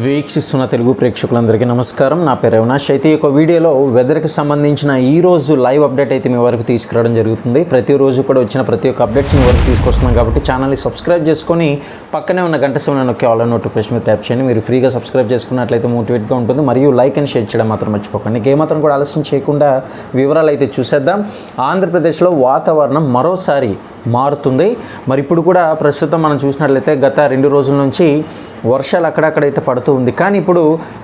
వీక్షిస్తున్న తెలుగు ప్రేక్షకులందరికీ నమస్కారం. నా పేరు అవినాష్. అయితే ఈ వీడియోలో వెదర్కి సంబంధించిన ఈరోజు లైవ్ అప్డేట్ అయితే మీ వరకు తీసుకురావడం జరుగుతుంది. ప్రతిరోజు కూడా వచ్చిన ప్రతి ఒక్క అప్డేట్స్ మీ వరకు తీసుకొస్తున్నాం కాబట్టి ఛానల్ని సబ్స్క్రైబ్ చేసుకొని పక్కనే ఉన్న గంట సమయంలో నొక్కి ఆల్ నోటిఫికేషన్ మీద ట్యాప్ చేయండి. మీరు ఫ్రీగా సబ్స్క్రైబ్ చేసుకున్నట్లయితే మోటివేట్గా ఉంటుంది. మరియు లైక్ అండ్ షేర్ చేయడం మాత్రం మర్చిపోకండి. ఏమాత్రం కూడా ఆలస్యం చేయకుండా వివరాలు అయితే చూసేద్దాం. ఆంధ్రప్రదేశ్లో వాతావరణం మరోసారి మారుతుంది. మరి ఇప్పుడు కూడా ప్రస్తుతం మనం చూసినట్లయితే గత 2 రోజుల నుంచి వర్షాలు అక్కడక్కడైతే పడుతూ ఉంది. కానీ ఇప్పుడు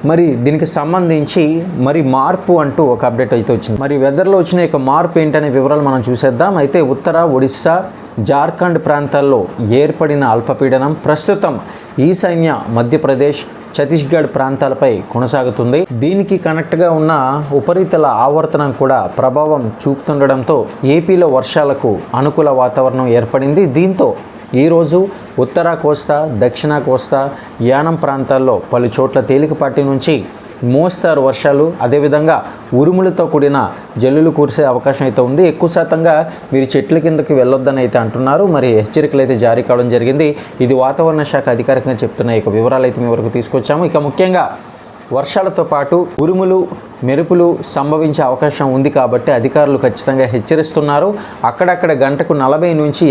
మరి దీనికి సంబంధించి మరి మార్పు అంటూ ఒక అప్డేట్ అయితే వచ్చింది. మరి వెదర్లో వచ్చిన యొక్క మార్పు ఏంటనే వివరాలు మనం చూసేద్దాం. అయితే ఉత్తర ఒడిస్సా, జార్ఖండ్ ప్రాంతాల్లో ఏర్పడిన అల్పపీడనం ప్రస్తుతం ఈశాన్య మధ్యప్రదేశ్, ఛత్తీస్గఢ్ ప్రాంతాలపై కొనసాగుతుంది. దీనికి కనెక్ట్గా ఉన్న ఉపరితల ఆవర్తనం కూడా ప్రభావం చూపుతుండడంతో ఏపీలో వర్షాలకు అనుకూల వాతావరణం ఏర్పడింది. దీంతో ఈరోజు ఉత్తర కోస్తా, దక్షిణ కోస్తా, యానం ప్రాంతాల్లో పలు చోట్ల తేలికపాటి నుంచి మోస్తారు వర్షాలు, అదేవిధంగా ఉరుములతో కూడిన జల్లులు కురిసే అవకాశం అయితే ఉంది. ఎక్కువ శాతంగా మీరు చెట్ల కిందకి వెళ్ళొద్దని అయితే అంటున్నారు. మరి హెచ్చరికలు అయితే జారీ కావడం జరిగింది. ఇది వాతావరణ శాఖ అధికారికంగా చెప్తున్న ఇక వివరాలు అయితే మీ వరకు తీసుకొచ్చాము. ఇక ముఖ్యంగా వర్షాలతో పాటు ఉరుములు, మెరుపులు సంభవించే అవకాశం ఉంది కాబట్టి అధికారులు ఖచ్చితంగా హెచ్చరిస్తున్నారు. అక్కడక్కడ గంటకు 40 నుంచి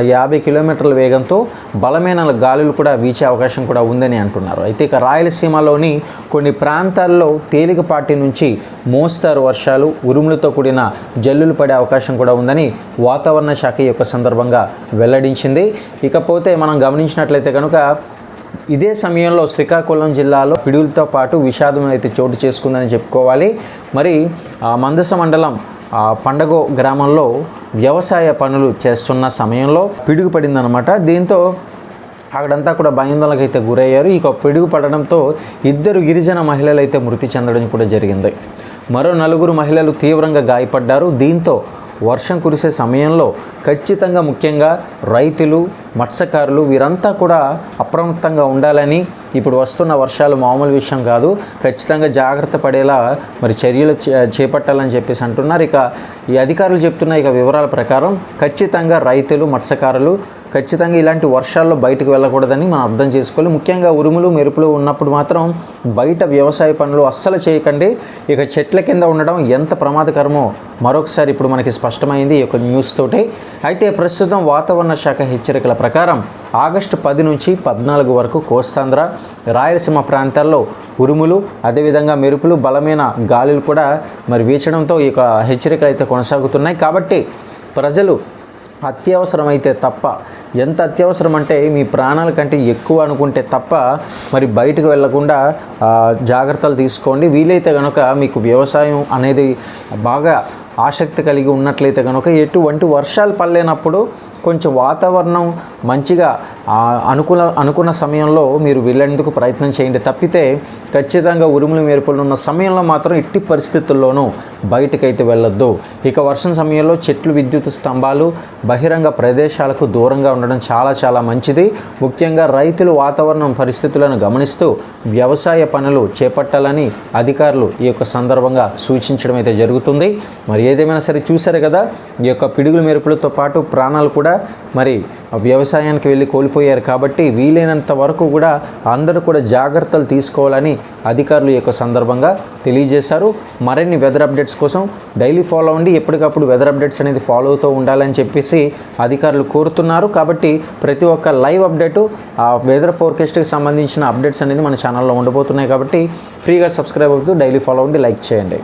50 కిలోమీటర్ల వేగంతో బలమైన గాలులు కూడా వీచే అవకాశం కూడా ఉందని అంటున్నారు. అయితే ఇక రాయలసీమలోని కొన్ని ప్రాంతాల్లో తేలికపాటి నుంచి మోస్తారు వర్షాలు, ఉరుములతో కూడిన జల్లులు పడే అవకాశం కూడా ఉందని వాతావరణ శాఖ యొక్క సందర్భంగా వెల్లడించింది. ఇకపోతే మనం గమనించినట్లయితే కనుక ఇదే సమయంలో శ్రీకాకుళం జిల్లాలో పిడుగులతో పాటు విషాదం అయితే చోటు చేసుకుందని చెప్పుకోవాలి. మరి మందస మండలం పండగో గ్రామంలో వ్యవసాయ పనులు చేస్తున్న సమయంలో పిడుగు పడిందనమాట. దీంతో అక్కడంతా కూడా భయాందోళనకు అయితే గురయ్యారు. ఇక పిడుగు పడడంతో 2 గిరిజన మహిళలు అయితే మృతి చెందడం కూడా జరిగింది. మరో 4 మహిళలు తీవ్రంగా గాయపడ్డారు. దీంతో వర్షం కురిసే సమయంలో ఖచ్చితంగా ముఖ్యంగా రైతులు, మత్స్యకారులు వీరంతా కూడా అప్రమత్తంగా ఉండాలని, ఇప్పుడు వస్తున్న వర్షాలు మామూలు విషయం కాదు, ఖచ్చితంగా జాగ్రత్త పడేలా మరి చర్యలు చేపట్టాలని చెప్పేసి అంటున్నారు. ఇక ఈ అధికారులు చెప్తున్న ఇక వివరాల ప్రకారం ఖచ్చితంగా రైతులు, మత్స్యకారులు ఖచ్చితంగా ఇలాంటి వర్షాల్లో బయటకు వెళ్ళకూడదని మనం అర్థం చేసుకోవాలి. ముఖ్యంగా ఉరుములు, మెరుపులు ఉన్నప్పుడు మాత్రం బయట వ్యవసాయ పనులు అస్సలు చేయకండి. ఇక చెట్ల కింద ఉండడం ఎంత ప్రమాదకరమో మరొకసారి ఇప్పుడు మనకి స్పష్టమైంది ఈ యొక్క న్యూస్ తోటి. అయితే ప్రస్తుతం వాతావరణ శాఖ హెచ్చరికల ప్రకారం ఆగస్టు 10 నుంచి 14 వరకు కోస్తాంధ్ర, రాయలసీమ ప్రాంతాల్లో ఉరుములు, అదేవిధంగా మెరుపులు, బలమైన గాలులు కూడా మరి వీచడంతో ఈ యొక్క హెచ్చరికలు అయితే కొనసాగుతున్నాయి. కాబట్టి ప్రజలు అత్యవసరమైతే తప్ప, ఎంత అత్యవసరం అంటే మీ ప్రాణాల కంటే ఎక్కువ అనుకుంటే తప్ప మరి బయటకు వెళ్లకుండా జాగ్రత్తలు తీసుకోండి. వీలైతే కనుక మీకు వ్యవసాయం అనేది బాగా ఆసక్తి కలిగి ఉన్నట్లయితే కనుక ఎటువంటి వర్షాలు పడలేనప్పుడు కొంచెం వాతావరణం మంచిగా అనుకున్న సమయంలో మీరు వెళ్ళేందుకు ప్రయత్నం చేయండి. తప్పితే ఖచ్చితంగా ఉరుములు, మెరుపులు ఉన్న సమయంలో మాత్రం ఎట్టి పరిస్థితుల్లోనూ బయటకైతే వెళ్ళొద్దు. ఇక వర్షం సమయంలో చెట్లు, విద్యుత్ స్తంభాలు, బహిరంగ ప్రదేశాలకు దూరంగా ఉండడం చాలా మంచిది. ముఖ్యంగా రైతులు వాతావరణం పరిస్థితులను గమనిస్తూ వ్యవసాయ పనులు చేపట్టాలని అధికారులు ఈ యొక్క సందర్భంగా సూచించడం అయితే జరుగుతుంది. మరి ఏదేమైనా సరే చూశారు కదా, ఈ యొక్క పిడుగులు, మెరుపులతో పాటు ప్రాణాలు కూడా మరి వ్యవసాయానికి వెళ్ళి కోల్పోయారు. కాబట్టి వీలైనంత వరకు కూడా అందరూ కూడా జాగ్రత్తలు తీసుకోవాలని అధికారులు ఈ యొక్క సందర్భంగా తెలియజేశారు. మరిన్ని వెదర్ అప్డేట్స్ కోసం డైలీ ఫాలో అవ్వండి. ఎప్పటికప్పుడు వెదర్ అప్డేట్స్ అనేది ఫాలో అవుతూ ఉండాలని చెప్పేసి అధికారులు కోరుతున్నారు. కాబట్టి ప్రతి ఒక్క లైవ్ అప్డేటు, ఆ వెదర్ ఫోర్కాస్ట్కి సంబంధించిన అప్డేట్స్ అనేది మన ఛానల్లో ఉండబోతున్నాయి. కాబట్టి ఫ్రీగా సబ్స్క్రైబ్ అవుతూ డైలీ ఫాలో అవ్వండి, లైక్ చేయండి.